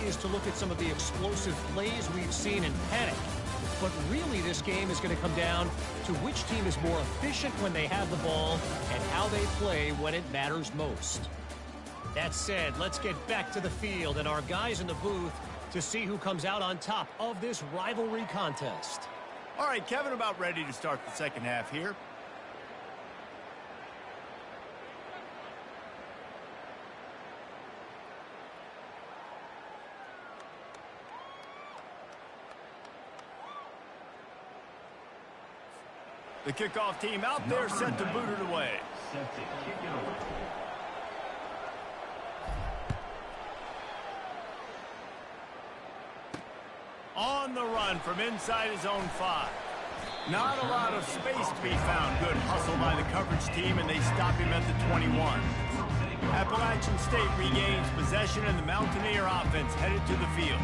is to look at some of the explosive plays we've seen in panic. But really, this game is going to come down to which team is more efficient when they have the ball and how they play when it matters most. That said, let's get back to the field and our guys in the booth to see who comes out on top of this rivalry contest. All right, Kevin, about ready to start the second half here. The kickoff team out there set to boot it away. On the run from inside his own 5. Not a lot of space to be found. Good hustle by the coverage team, and they stop him at the 21. Appalachian State regains possession, and the Mountaineer offense headed to the field.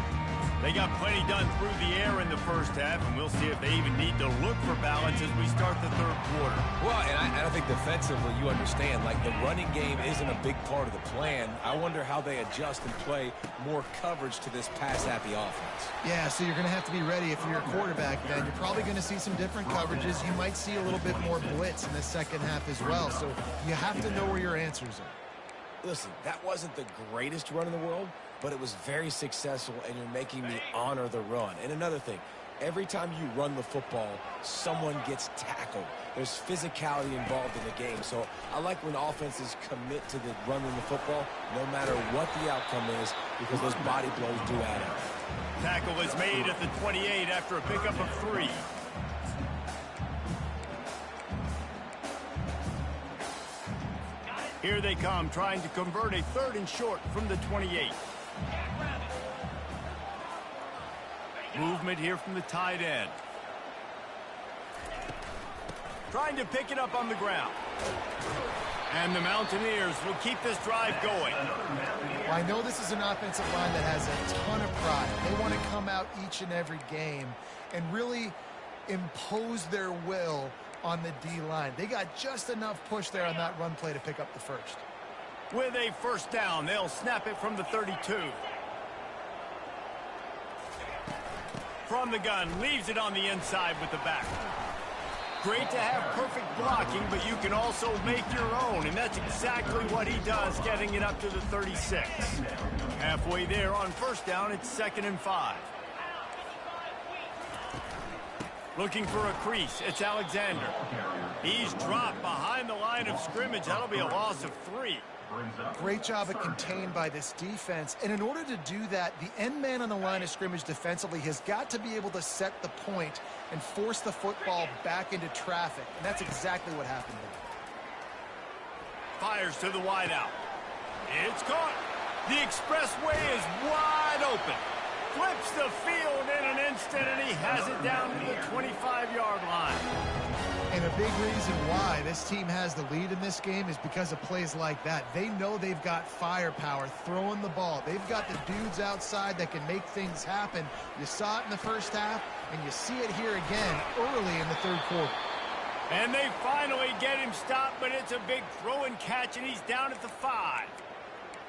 They got plenty done through the air in the first half, and we'll see if they even need to look for balance as we start the third quarter. Well, and I think defensively, you understand, like the running game isn't a big part of the plan. I wonder how they adjust and play more coverage to this pass-happy offense. Yeah, so you're going to have to be ready if you're a quarterback, then. You're probably going to see some different coverages. You might see a little bit more blitz in the second half as well, so you have to know where your answers are. Listen, that wasn't the greatest run in the world, but it was very successful, and you're making me honor the run. And another thing, every time you run the football, someone gets tackled. There's physicality involved in the game. So I like when offenses commit to the running the football, no matter what the outcome is, because those body blows do add up. Tackle was made at the 28 after a pickup of 3. Here they come, trying to convert a 3rd and short from the 28. Movement here from the tight end. Trying to pick it up on the ground. And the Mountaineers will keep this drive going. Well, I know this is an offensive line that has a ton of pride. They want to come out each and every game and really impose their will on the D-line. They got just enough push there on that run play to pick up the first. With a first down, they'll snap it from the 32. From the gun, leaves it on the inside with the back. Great to have perfect blocking, but you can also make your own, and that's exactly what he does, getting it up to the 36. Halfway there on first down, it's 2nd and 5. Looking for a crease, it's Alexander. He's dropped behind the line of scrimmage. That'll be a loss of 3. Great job of contained by this defense. And in order to do that, the end man on the line of scrimmage defensively has got to be able to set the point and force the football back into traffic. And that's exactly what happened there. Fires to the wideout. It's caught. The expressway is wide open. Flips the field in an instant, and he has it down to the 25-yard line. And a big reason why this team has the lead in this game is because of plays like that. They know they've got firepower throwing the ball. They've got the dudes outside that can make things happen. You saw it in the first half, and you see it here again early in the third quarter. And they finally get him stopped, but it's a big throw and catch, and he's down at the 5.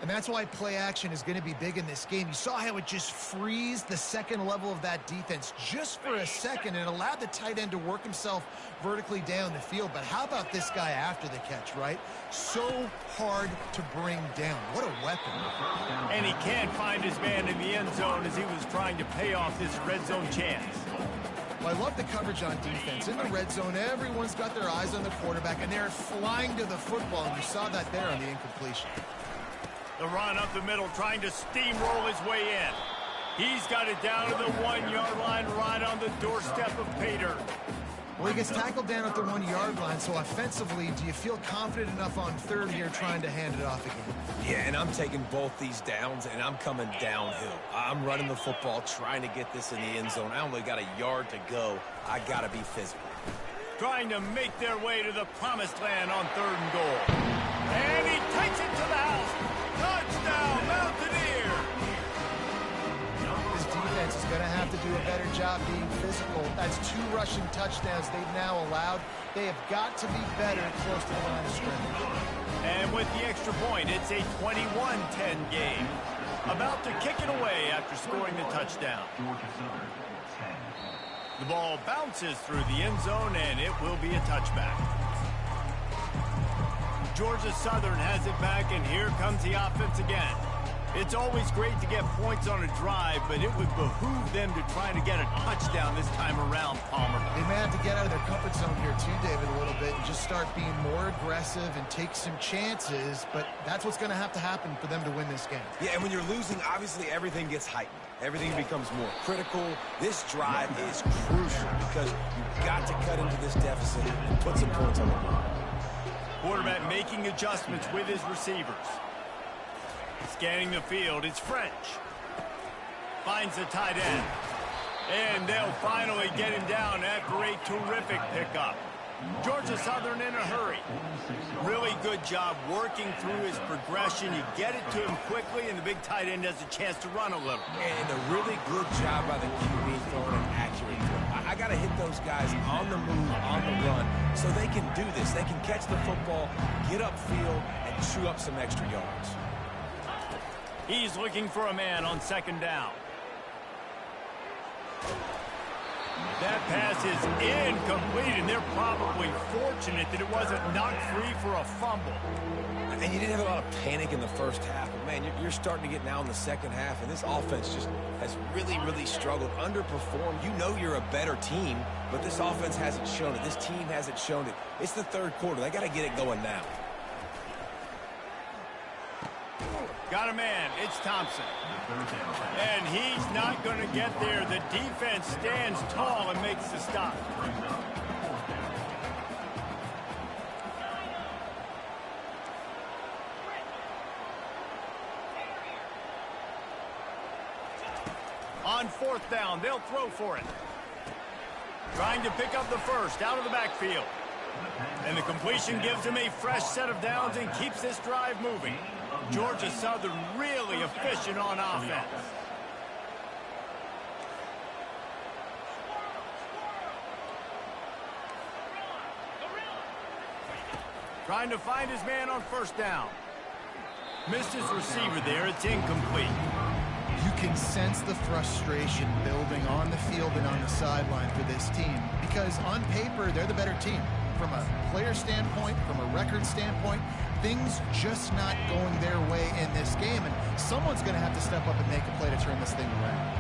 And that's why play action is going to be big in this game. You saw how it just frees the second level of that defense just for a second and allowed the tight end to work himself vertically down the field. But how about this guy after the catch, right? So hard to bring down. What a weapon. And he can't find his man in the end zone as he was trying to pay off this red zone chance. Well, I love the coverage on defense. In the red zone, everyone's got their eyes on the quarterback, and they're flying to the football, and you saw that there on the incompletion. The run up the middle, trying to steamroll his way in. He's got it down to the 1-yard line, right on the doorstep of pay dirt. Well, he gets tackled down at the 1-yard line, so offensively, do you feel confident enough on third here trying to hand it off again? Yeah, and I'm taking both these downs, and I'm coming downhill. I'm running the football, trying to get this in the end zone. I only got a yard to go. I got to be physical. Trying to make their way to the promised land on 3rd and goal. And he takes it to the house. Touchdown, Mountaineer! This defense is going to have to do a better job being physical. That's 2 rushing touchdowns they've now allowed. They have got to be better close to the line of scrimmage. And with the extra point, it's a 21-10 game. about to kick it away after scoring the touchdown. The ball bounces through the end zone, and it will be a touchback. Georgia Southern has it back, and here comes the offense again. It's always great to get points on a drive, but it would behoove them to try to get a touchdown this time around, Palmer. They may have to get out of their comfort zone here too, David, a little bit and just start being more aggressive and take some chances, but that's what's going to happen for them to win this game. Yeah, and when you're losing, obviously everything gets heightened. Everything becomes more critical. This drive is crucial because you've got to cut into this deficit and put some points on the board. Quarterback making adjustments with his receivers. Scanning the field, it's French. Finds the tight end. And they'll finally get him down after a terrific pickup. Georgia Southern in a hurry. Really good job working through his progression. You get it to him quickly, and the big tight end has a chance to run a little. And a really good job by the QB throwing an accurate throw. I got to hit those guys on the move, on the run, so they can do this. They can catch the football, get upfield, and chew up some extra yards. He's looking for a man on second down. That pass is incomplete, and they're probably fortunate that it wasn't knocked free for a fumble. And you didn't have a lot of panic in the first half, but, man, you're starting to get now in the second half, and this offense just has really, really struggled, underperformed. You know you're a better team, but this offense hasn't shown it. This team hasn't shown it. It's the third quarter. They got to get it going now. Got a man. It's Thompson. And he's not going to get there. The defense stands tall and makes the stop. On fourth down, they'll throw for it. Trying to pick up the first out of the backfield. And the completion gives him a fresh set of downs and keeps this drive moving. Georgia Southern really efficient on offense. Trying to find his man on first down. Missed his receiver there. It's incomplete. You can sense the frustration building on the field and on the sideline for this team because on paper, they're the better team. From a player standpoint, from a record standpoint, things just not going their way in this game, and someone's going to have to step up and make a play to turn this thing around.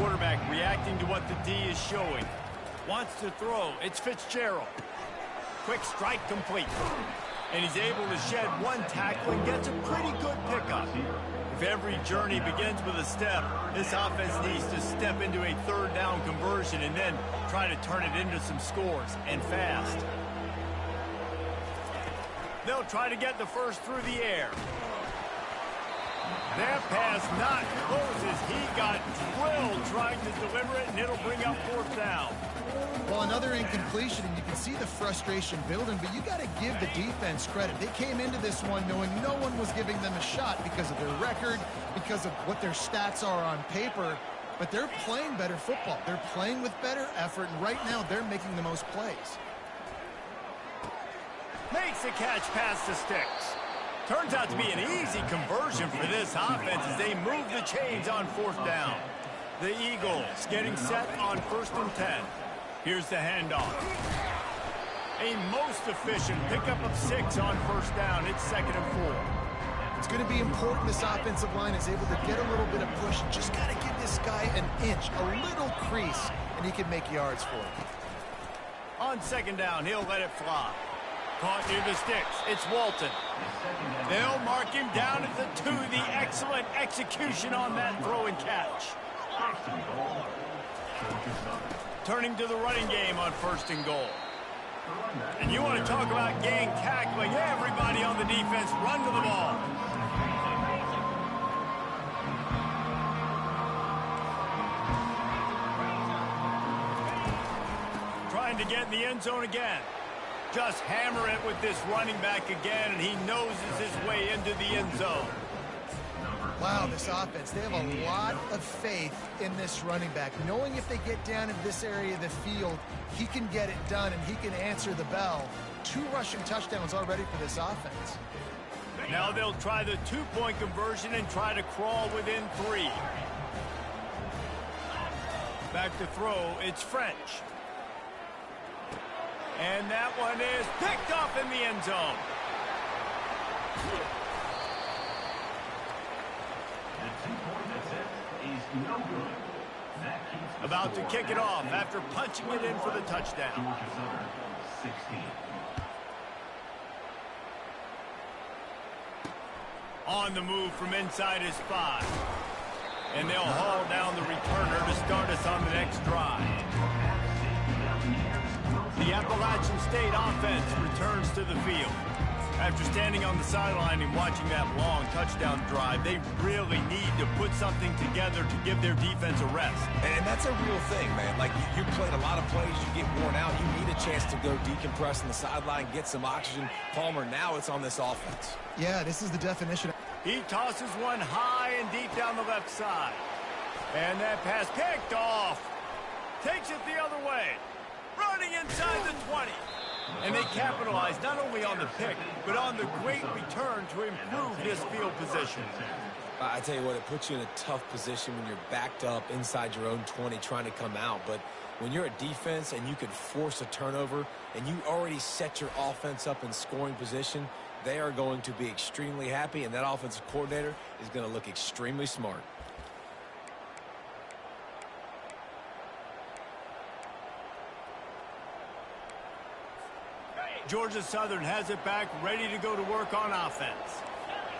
Quarterback reacting to what the D is showing. Wants to throw. It's Fitzgerald. Quick strike complete. And he's able to shed one tackle and gets a pretty good pickup. If every journey begins with a step, this offense needs to step into a third down conversion and then try to turn it into some scores, and fast. They'll try to get the first through the air. That pass not closes. He got drilled trying to deliver it, and it'll bring up fourth down. Well, another incompletion, and you can see the frustration building, but you got to give the defense credit. They came into this one knowing no one was giving them a shot because of their record, because of what their stats are on paper, but they're playing better football. They're playing with better effort, and right now they're making the most plays. Makes the catch past the sticks. Turns out to be an easy conversion for this offense as they move the chains on fourth down. The Eagles getting set on 1st and 10. Here's the handoff. A most efficient pickup of 6 on first down. It's 2nd and 4. It's going to be important this offensive line is able to get a little bit of push. You just got to give this guy an inch, a little crease, and he can make yards for it. On 2nd down, he'll let it fly. Caught near the sticks. It's Walton. They'll mark him down at the 2. The excellent execution on that throw and catch. Turning to the running game on 1st and goal. And you want to talk about gang tackling. Everybody on the defense run to the ball. Trying to get in the end zone again. Just hammer it with this running back again, and he noses his way into the end zone. Wow, this offense, they have a lot of faith in this running back. Knowing if they get down in this area of the field, he can get it done and he can answer the bell. 2 rushing touchdowns already for this offense. Now they'll try the two-point conversion and try to crawl within 3. Back to throw, it's French. And that one is picked off in the end zone. The two-point attempt is no good. That keeps the About to score kick it off after punching it in for the touchdown. Georgia Southern, 16. On the move from inside his 5. And they'll haul down the returner to start us on the next drive. The Appalachian State offense returns to the field. After standing on the sideline and watching that long touchdown drive, they really need to put something together to give their defense a rest. And that's a real thing, man. Like, you played a lot of plays, you get worn out, you need a chance to go decompress on the sideline, get some oxygen. Palmer, now it's on this offense. Yeah, this is the definition. He tosses one high and deep down the left side. And that pass picked off. Takes it the other way. Running inside the 20. And they capitalize not only on the pick, but on the great return to improve this field position. I tell you what, it puts you in a tough position when you're backed up inside your own 20 trying to come out. But when you're a defense and you can force a turnover and you already set your offense up in scoring position, they are going to be extremely happy, and that offensive coordinator is going to look extremely smart. Georgia Southern has it back, ready to go to work on offense.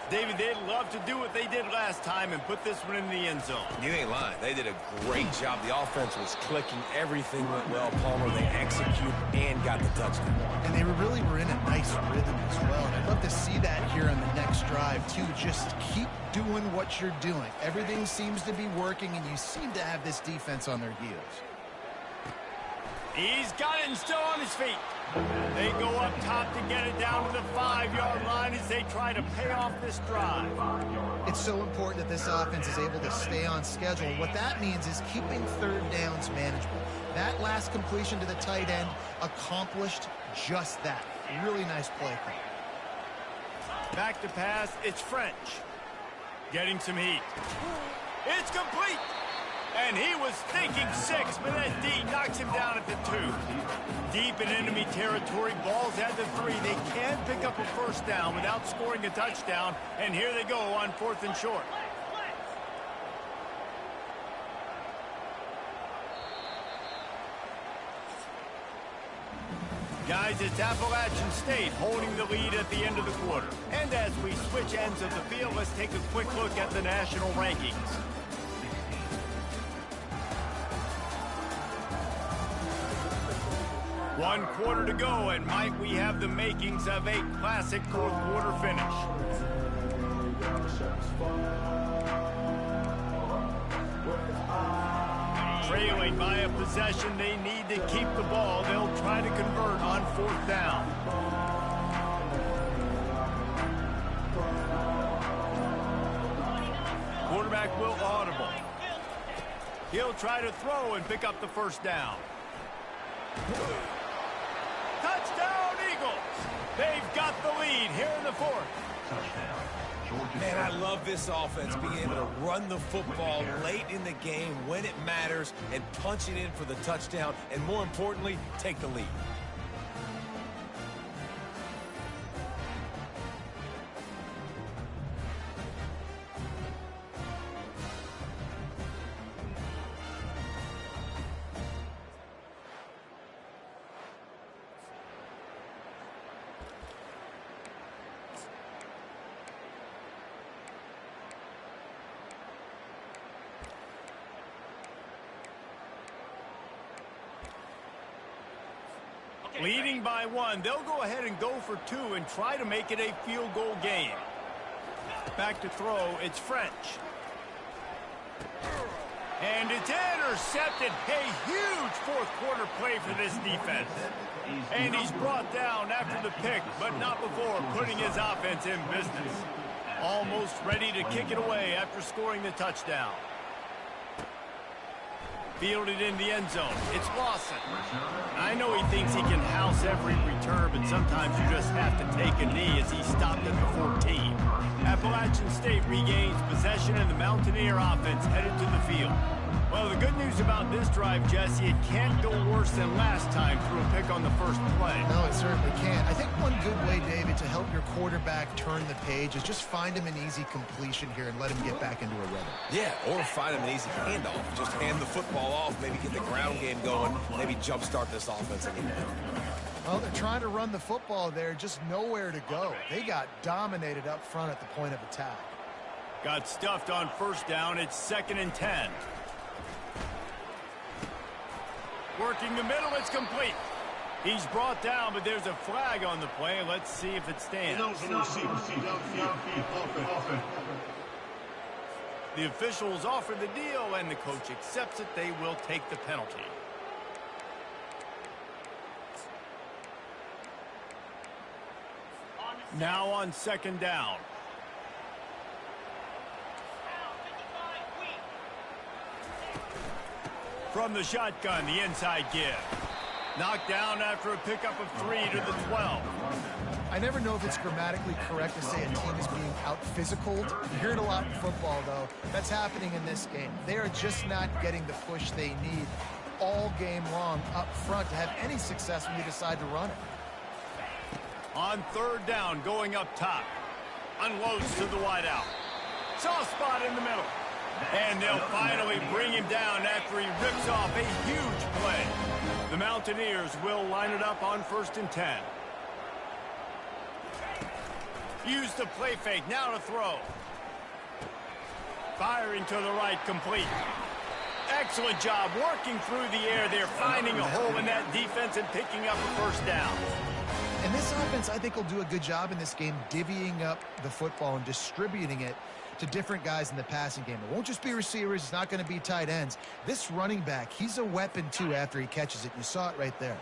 David, they'd love to do what they did last time and put this one in the end zone. You ain't lying. They did a great job. The offense was clicking. Everything went well. Palmer, they executed and got the touchdown. And they really were in a nice rhythm as well. And I'd love to see that here on the next drive, too. Just keep doing what you're doing. Everything seems to be working, and you seem to have this defense on their heels. He's got it and still on his feet. They go up top to get it down to the 5-yard line as they try to pay off this drive. It's so important that this offense is able to stay on schedule. What that means is keeping third downs manageable. That last completion to the tight end accomplished just that. Really nice play call. Back to pass, it's French. Getting some heat. It's complete. And he was thinking 6, but that D knocks him down at the 2. Deep in enemy territory, ball's at the 3. They can pick up a first down without scoring a touchdown, and here they go on 4th and short. Guys, it's Appalachian State holding the lead at the end of the quarter. And as we switch ends of the field, let's take a quick look at the national rankings. One quarter to go, and might we have the makings of a classic fourth quarter finish. Trailing by a possession, they need to keep the ball. They'll try to convert on 4th down. Quarterback will audible. He'll try to throw and pick up the first down. Touchdown, Eagles! They've got the lead here in the 4th. Touchdown, Georgia. Man, I love this offense being able to run the football late in the game when it matters and punch it in for the touchdown, and more importantly, take the lead. Leading by 1, they'll go ahead and go for 2 and try to make it a field goal game. Back to throw, it's French. And it's intercepted. A huge fourth quarter play for this defense. And he's brought down after the pick, but not before putting his offense in business. Almost ready to kick it away after scoring the touchdown. Fielded in the end zone. It's Lawson. I know he thinks he can house every return, but sometimes you just have to take a knee as he stopped at the 14. Appalachian State regains possession, and the Mountaineer offense headed to the field. Well, the good news about this drive, Jesse, it can't go worse than last time through a pick on the first play. No, it certainly can't. I think one good way, David, to help your quarterback turn the page is just find him an easy completion here and let him get back into a rhythm. Yeah, or find him an easy handoff. Just hand the football off, maybe get the ground game going, maybe jumpstart this offense a little bit. Well, they're trying to run the football there, just nowhere to go. They got dominated up front at the point of attack. Got stuffed on first down. It's 2nd and 10. Working the middle, it's complete. He's brought down, but there's a flag on the play. Let's see if it stands. The officials offer the deal, and the coach accepts it. They will take the penalty. Now on 2nd down. From the shotgun, the inside give. Knocked down after a pickup of 3 to the 12. I never know if it's grammatically correct to say a team is being out-physicaled. You hear it a lot in football, though. That's happening in this game. They are just not getting the push they need all game long up front to have any success when you decide to run it. On 3rd down, going up top. Unloads to the wideout. Soft spot in the middle. And they'll finally bring him down after he rips off a huge play. The Mountaineers will line it up on 1st and 10. Use the play fake, now to throw. Firing to the right, complete. Excellent job working through the air there, finding a hole in that defense and picking up a 1st down. And this offense, I think, will do a good job in this game divvying up the football and distributing it to different guys in the passing game. It won't just be receivers. It's not going to be tight ends. This running back, he's a weapon, too, after he catches it. You saw it right there.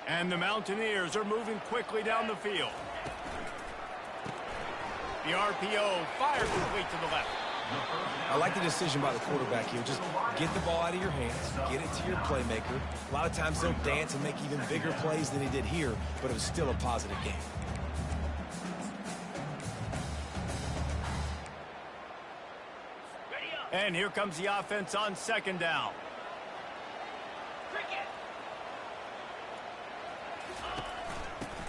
And the Mountaineers are moving quickly down the field. The RPO fire complete to the left. I like the decision by the quarterback here. Just get the ball out of your hands, get it to your playmaker. A lot of times they'll dance and make even bigger plays than he did here, but it was still a positive game. And here comes the offense on 2nd down.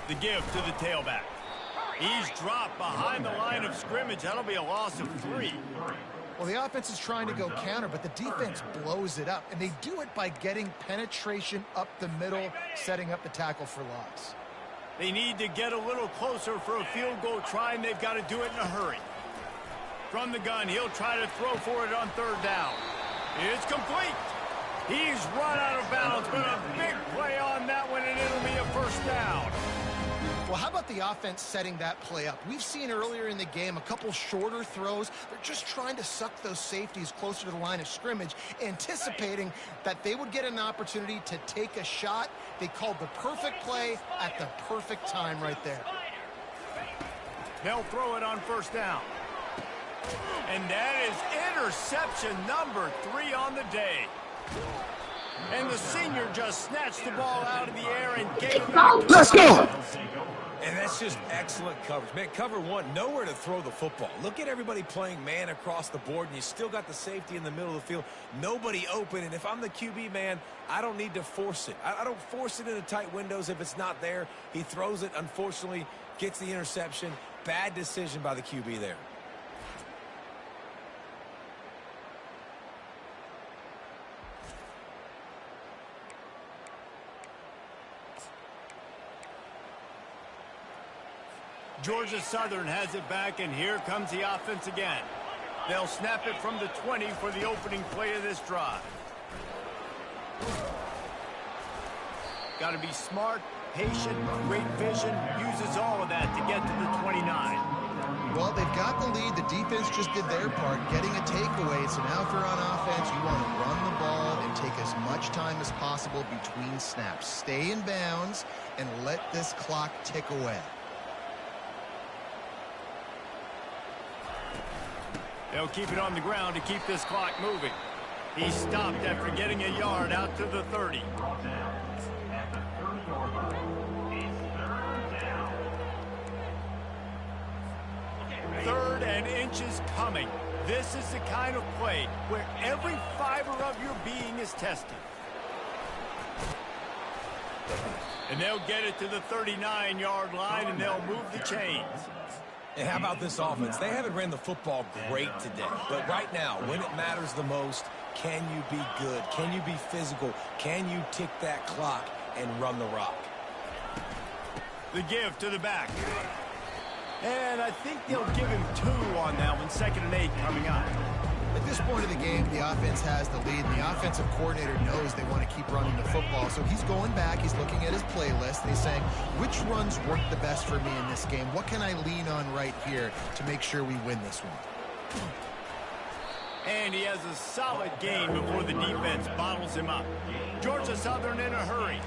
The give to the tailback. He's dropped behind the line of scrimmage. That'll be a loss of 3. Well, the offense is trying to go counter, but the defense blows it up. And they do it by getting penetration up the middle, setting up the tackle for loss. They need to get a little closer for a field goal try, and they've got to do it in a hurry. From the gun, he'll try to throw for it on 3rd down. It's complete. He's run out of bounds, but a big play on that one, and it'll be a 1st down. Well, how about the offense setting that play up? We've seen earlier in the game a couple shorter throws. They're just trying to suck those safeties closer to the line of scrimmage, anticipating that they would get an opportunity to take a shot. They called the perfect play at the perfect time right there. They'll throw it on 1st down. And that is interception number 3 on the day. And the senior just snatched the ball out of the air and gave it back. Let's go! And that's just excellent coverage. Man, cover 1, nowhere to throw the football. Look at everybody playing man across the board, and you still got the safety in the middle of the field. Nobody open, and if I'm the QB, man, I don't need to force it. I don't force it into tight windows if it's not there. He throws it, unfortunately, gets the interception. Bad decision by the QB there. Georgia Southern has it back, and here comes the offense again. They'll snap it from the 20 for the opening play of this drive. Got to be smart, patient, great vision, uses all of that to get to the 29. Well, they've got the lead. The defense just did their part, getting a takeaway. So now if you're on offense, you want to run the ball and take as much time as possible between snaps. Stay in bounds and let this clock tick away. They'll keep it on the ground to keep this clock moving. He stopped after getting a yard out to the 30. Brought down at the 30-yard line. It's third down. Third and inches coming. This is the kind of play where every fiber of your being is tested. And they'll get it to the 39-yard line, and they'll move the chains. And how about this offense? They haven't ran the football great today. But right now, when it matters the most, can you be good? Can you be physical? Can you tick that clock and run the rock? The give to the back. And I think they'll give him 2 on that one. 2nd and 8 coming up. At this point of the game, the offense has the lead, and the offensive coordinator knows they want to keep running the football. So he's going back, he's looking at his playlist, and he's saying, which runs work the best for me in this game? What can I lean on right here to make sure we win this one? And he has a solid gain before the defense bottles him up. Georgia Southern in a hurry.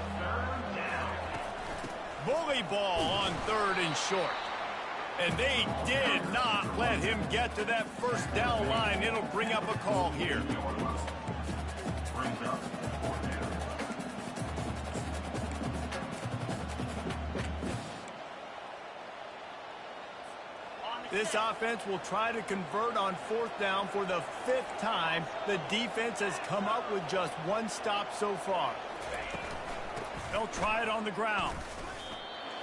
Bully ball on 3rd and short. And they did not let him get to that first down line. It'll bring up a call here. This offense will try to convert on 4th down for the 5th time. The defense has come up with just 1 stop so far. They'll try it on the ground.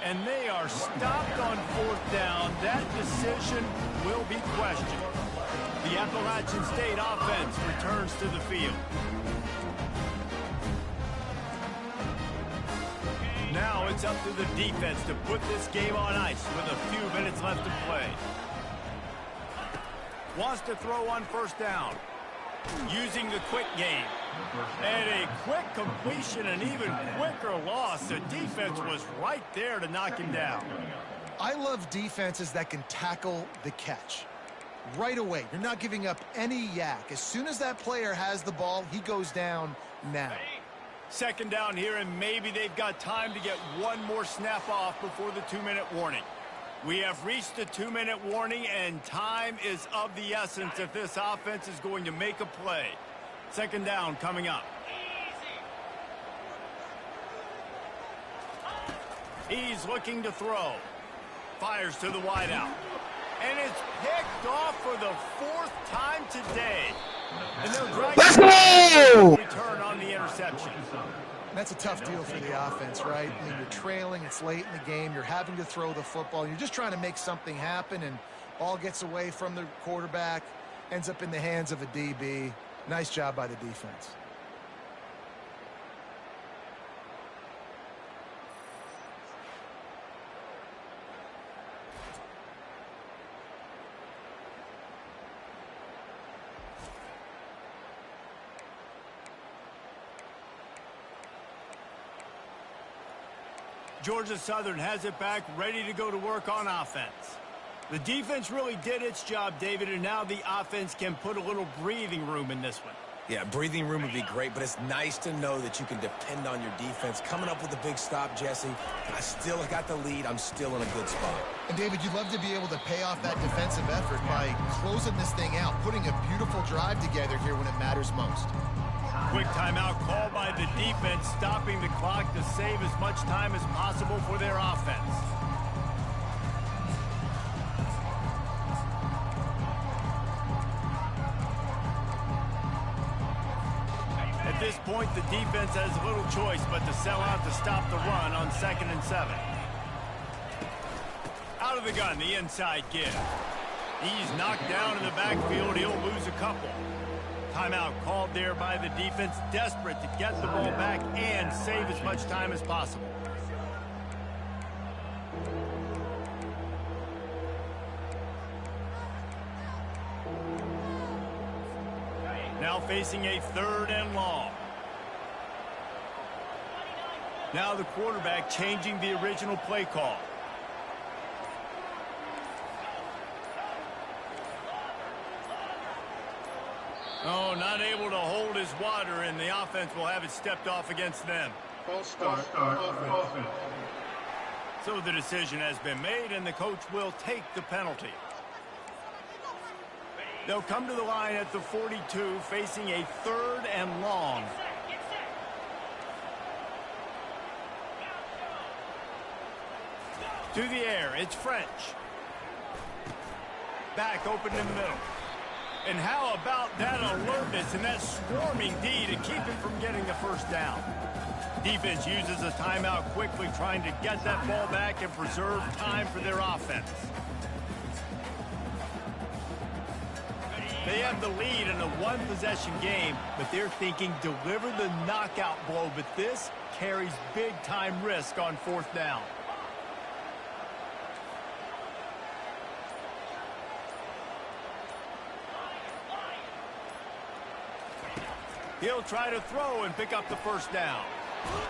And they are stopped on 4th down. That decision will be questioned. The Appalachian State offense returns to the field. Now it's up to the defense to put this game on ice with a few minutes left to play. Wants to throw on 1st down. Using the quick game. And a quick completion, an even quicker loss. The defense was right there to knock him down. I love defenses that can tackle the catch. Right away, you're not giving up any yak. As soon as that player has the ball, he goes down now. 2nd down here, and maybe they've got time to get 1 more snap off before the 2-minute warning. We have reached the 2-minute warning, and time is of the essence if this offense is going to make a play. 2nd down coming up. He's looking to throw. Fires to the wideout. And it's picked off for the 4th time today. And they'll drag it. Return on the interception. That's a tough deal for the offense, right? I mean, you're trailing, it's late in the game, you're having to throw the football, you're just trying to make something happen, and ball gets away from the quarterback, ends up in the hands of a DB. Nice job by the defense. Georgia Southern has it back, ready to go to work on offense. The defense really did its job, David, and now the offense can put a little breathing room in this one. Yeah, breathing room would be great, but it's nice to know that you can depend on your defense. Coming up with a big stop, Jesse. I still got the lead. I'm still in a good spot. And, David, you'd love to be able to pay off that defensive effort by closing this thing out, putting a beautiful drive together here when it matters most. Quick timeout called by the defense, stopping the clock to save as much time as possible for their offense. At this point, the defense has little choice but to sell out to stop the run on 2nd and 7. Out of the gun, the inside give. He's knocked down in the backfield. He'll lose a couple. Timeout called there by the defense, desperate to get the ball back and save as much time as possible. Now facing a 3rd and long. Now the quarterback changing the original play call. Oh, not able to hold his water, and the offense will have it stepped off against them. False start offense. So the decision has been made, and the coach will take the penalty. They'll come to the line at the 42, facing a 3rd and long. To the air, it's French. Back open in the middle. And how about that alertness and that swarming D to keep him from getting the first down? Defense uses a timeout quickly, trying to get that ball back and preserve time for their offense. They have the lead in a one-possession game, but they're thinking deliver the knockout blow, but this carries big-time risk on 4th down. He'll try to throw and pick up the first down.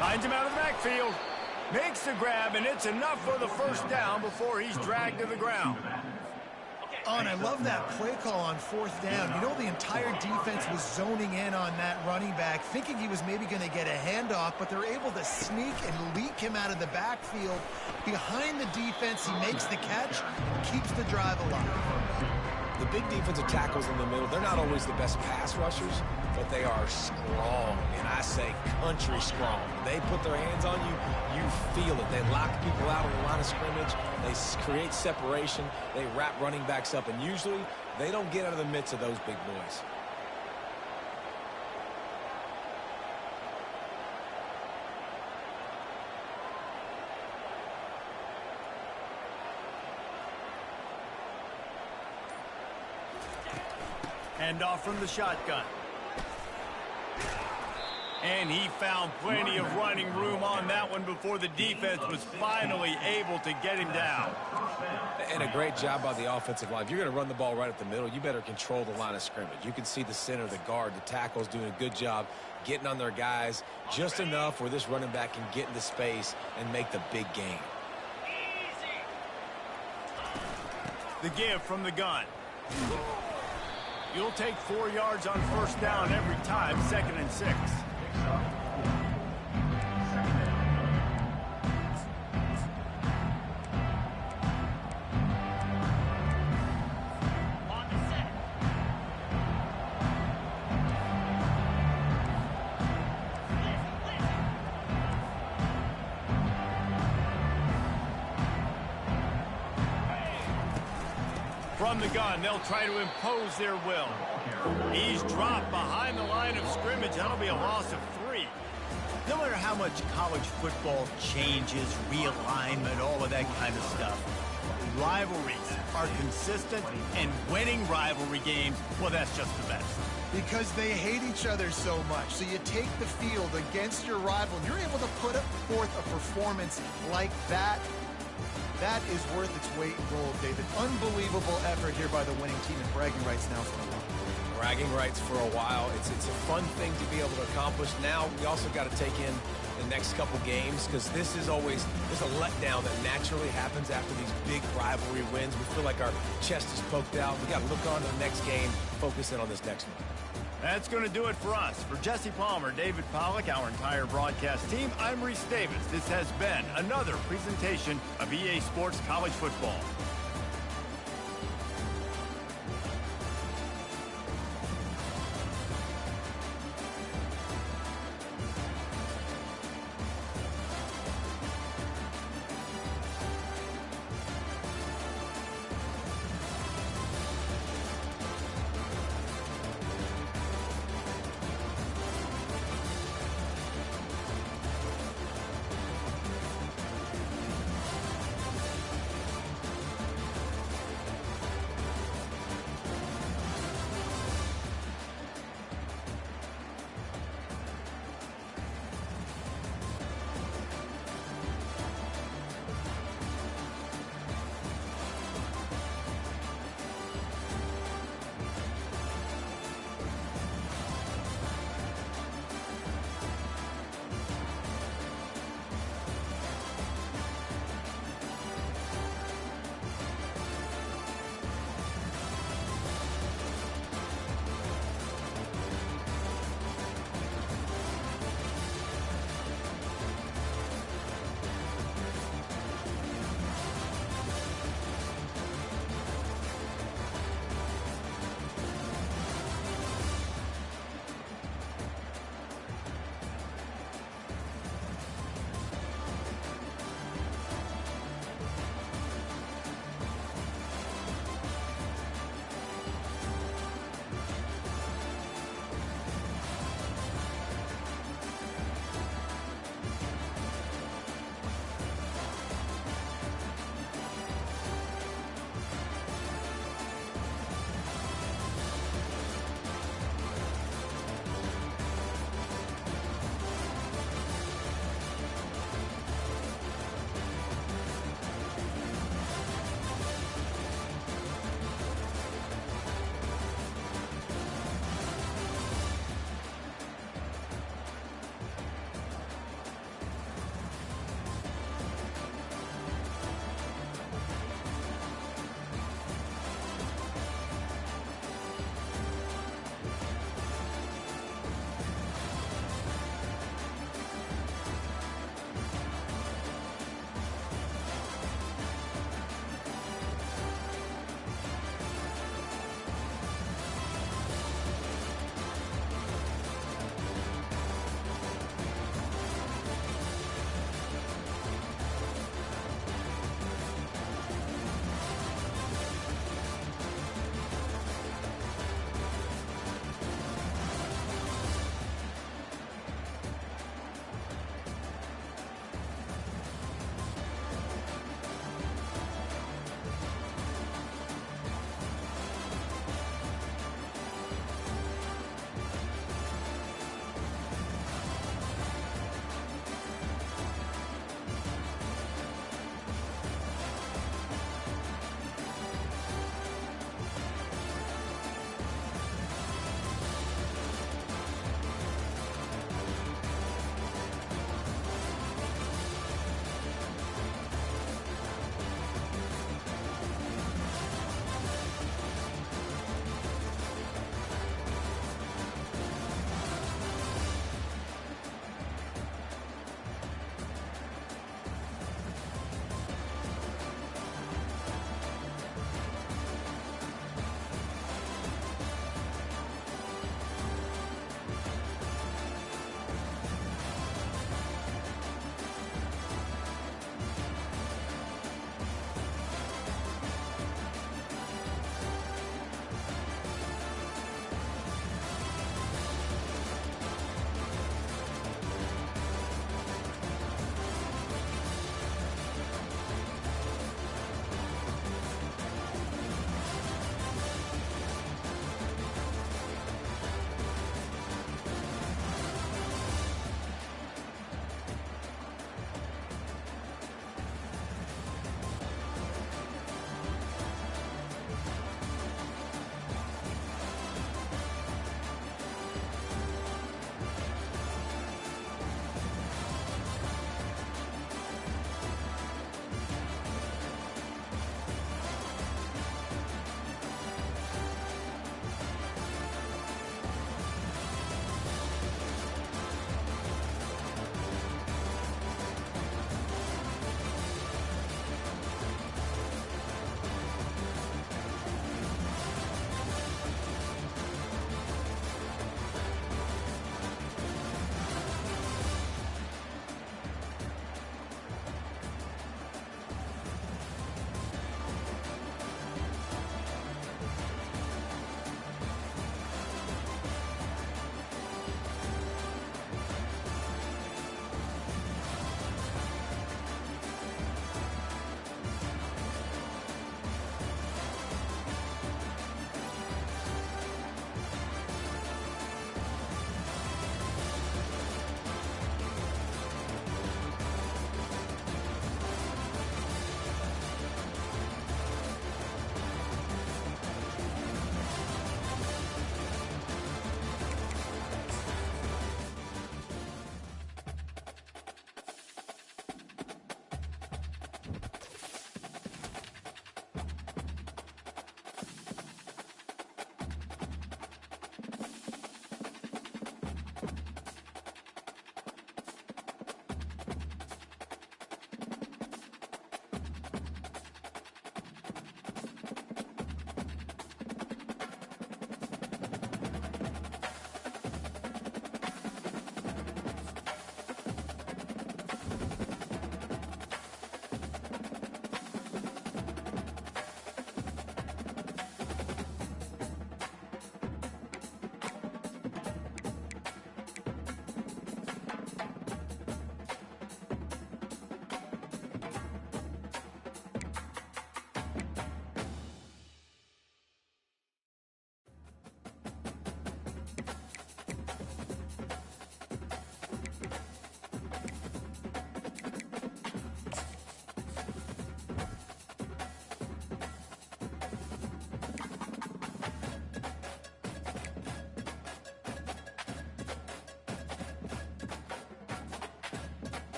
Finds him out of the backfield. Makes the grab, and it's enough for the first down before he's dragged to the ground. Oh, and I love that play call on 4th down. You know, the entire defense was zoning in on that running back, thinking he was maybe going to get a handoff, but they're able to sneak and leak him out of the backfield. Behind the defense, he makes the catch and keeps the drive alive. The big defensive tackles in the middle, they're not always the best pass rushers, but they are strong, and I say country strong. They put their hands on you, you feel it. They lock people out on the line of scrimmage. They create separation. They wrap running backs up, and usually they don't get out of the midst of those big boys. Hand off from the shotgun. And he found plenty of running room on that one before the defense was finally able to get him down. And a great job by the offensive line. If you're going to run the ball right at the middle, you better control the line of scrimmage. You can see the center, the guard, the tackles doing a good job getting on their guys just enough where this running back can get into space and make the big gain. The give from the gun. You'll take 4 yards on 1st down every time, 2nd and 6. From the gun, they'll try to impose their will. He's dropped behind the line of scrimmage. That'll be a loss of 3. No matter how much college football changes, realignment, all of that kind of stuff, rivalries are consistent, and winning rivalry games, well, that's just the best. Because they hate each other so much. So you take the field against your rival, and you're able to put forth a performance like that. That is worth its weight in gold, David. Unbelievable effort here by the winning team, and bragging rights now for a while. Bragging rights for a while. It's a fun thing to be able to accomplish. Now we also got to take in the next couple games, because there's a letdown that naturally happens after these big rivalry wins. We feel like our chest is poked out. We got to look on to the next game, focus in on this next one. That's going to do it for us. For Jesse Palmer, David Pollack, our entire broadcast team, I'm Reese Davis. This has been another presentation of EA Sports College Football.